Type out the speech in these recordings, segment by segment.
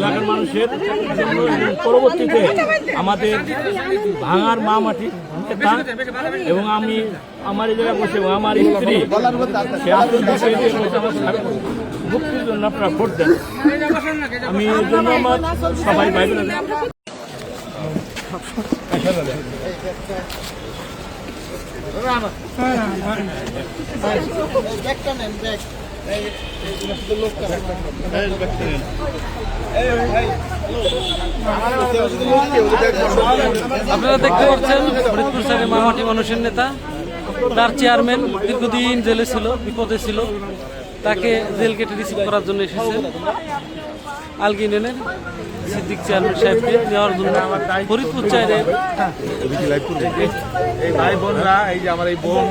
এলাকার মানুষের পরবর্তীতে আমাদের ভাঙার মা মাটি এবং আমি আমার এই জায়গায় বসে আমার স্ত্রী মুক্তির জন্য আপনারা ভোট দেন। আমি এই জন্য আমার সবাই ভাই আপনারা দেখতে পাচ্ছেন ফরিদপুর শহরের মামাটি মানুষের নেতা, তার চেয়ারম্যান দীর্ঘদিন জেলে ছিল, বিপদে ছিল, তাকে জেল কেটে রিসিভ করার জন্য এসেছেন আলগি ইউনিয়নের সিদ্দিক চেয়ারম্যান সাহেবকে নেওয়ার জন্য। ফরিদপুর চাইরের এই ভাই বোনরা, এই যে আমার এই বোন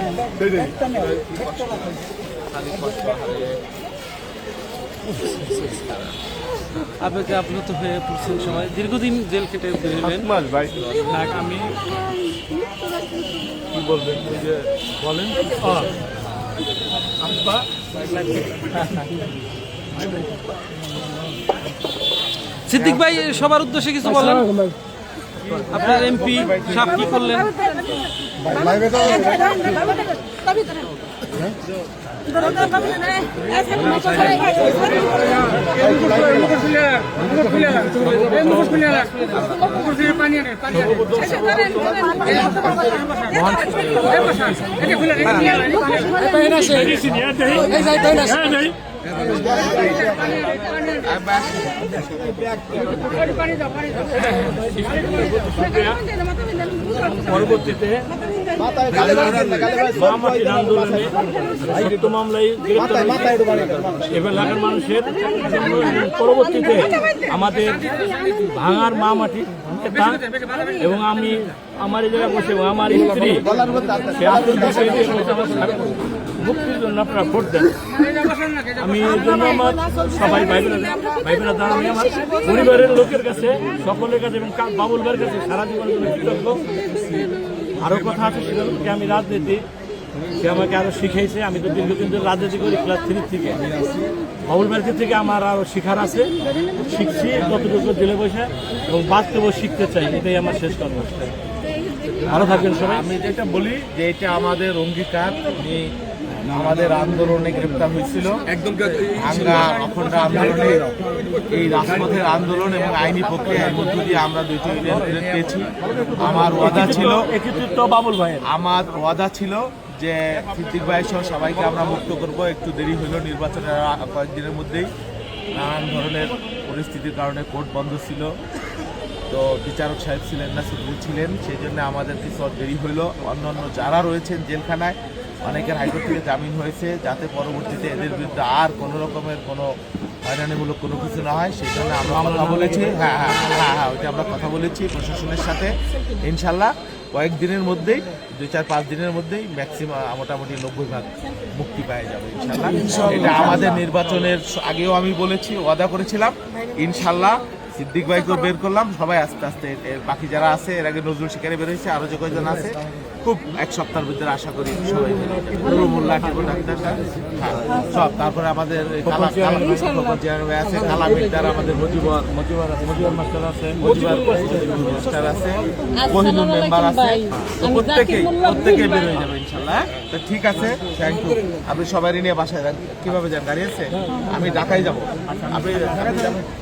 আবেগে আপ্লুত হয়ে পড়ছেন সবাই, দীর্ঘদিন জেল কেটে বেরোলেন। ভাই আমি কি বলবেন ওই যে বলেন সিদ্দিক ভাই সবার উদ্দেশ্যে কিছু বলেন। আপনার এমপি সাহেব কি করলেন? পরবর্তীতে আন্দোলনে মামলায় এলাকার মানুষের পরবর্তীতে আমাদের ভাঙার মা মাটি এবং আমি আমার এই জায়গায় বসে আমার স্ত্রী মুক্তির জন্য আপনারা ভোট দেন। আমি এই জন্য আমার সবাই ভাই বোনেরা আমি আমার পরিবারের লোকের কাছে, সকলের কাছে এবং বাবুল ভাইয়ের কাছে সারা জীবনের জন্য কৃতজ্ঞ। আরও কথা আছে, সেটা হচ্ছে আমি রাজনীতি, সে আমাকে আরও শিখিয়েছে। আমি তো দীর্ঘদিন ধরে রাজনীতি করি ক্লাস 3 থেকে। বাবুল ভাইয়ের থেকে আমার আরও শিখার আছে, শিখছি কতটুকু জেলে বসে এবং বাস্তবেও শিখতে চাই। এটাই আমার শেষ কথা। আরও থাকবেন সবাই। আমি যেটা বলি যে এটা আমাদের অঙ্গীকার। আমাদের আন্দোলনে গ্রেপ্তার হয়েছিল, ভাঙ্গা অখণ্ড আন্দোলনে, এই রাজপথের আন্দোলন এবং আইনি প্রক্রিয়ার মধ্য দিয়ে আমরা 2টি ইউনিয়ন ফেরত পেয়েছি। আমার ওয়াদা ছিল, বাবুল ভাই আমার ওয়াদা ছিল যে সিদ্দিক ভাই সহ সবাইকে আমরা মুক্ত করব। একটু দেরি হলো, নির্বাচনের কয়েকদিনের মধ্যেই নানান ধরনের পরিস্থিতির কারণে কোর্ট বন্ধ ছিল, তো বিচারক সাহেব ছিলেন না, সিদ্দিক ছিলেন, সেই জন্য আমাদের কিছু দেরি হইল। অন্যান্য যারা রয়েছেন জেলখানায়, অনেকের হাইকোর্ট থেকে জামিন হয়েছে, যাতে পরবর্তীতে এদের বিরুদ্ধে আর কোনো রকমের কোনো হয়রানিমূলক কোনো কিছু না হয়, সেই জন্য আমরা কথা বলেছি। হ্যাঁ, ওইটা আমরা কথা বলেছি প্রশাসনের সাথে। ইনশাল্লাহ কয়েকদিনের মধ্যেই, 2-4-5 দিনের মধ্যেই ম্যাক্সিমাম মোটামুটি 90% মুক্তি পাওয়া যাবে ইনশাল্লাহ। এটা আমাদের নির্বাচনের আগেও আমি বলেছি, ওয়াদা করেছিলাম। ইনশাল্লাহ সিদ্দিক ভাইকেও বের করলাম, সবাই আস্তে আস্তে বাকি যারা আছে, এর আগে নজরুল শিকারে বের হয়েছে, আরও যে কয়েকজন আছে, খুব 1 সপ্তাহের ভিতরে আশা করি সবাই মোল্লা টিপু ডাক্তার সব। তারপরে আমাদের আছে কালামিদার, আমাদের মজিবর মাস্টার আছে, মাস্টার আছে, কোহিনুর মেম্বার আছে, প্রত্যেকেই বের হয়ে যাবে ইনশাল্লাহ। তো ঠিক আছে, থ্যাংক ইউ। আপনি সবাই নিয়ে বাসায় কিভাবে যান? গাড়ি আছে? আমি ঢাকায় যাবো, আপনি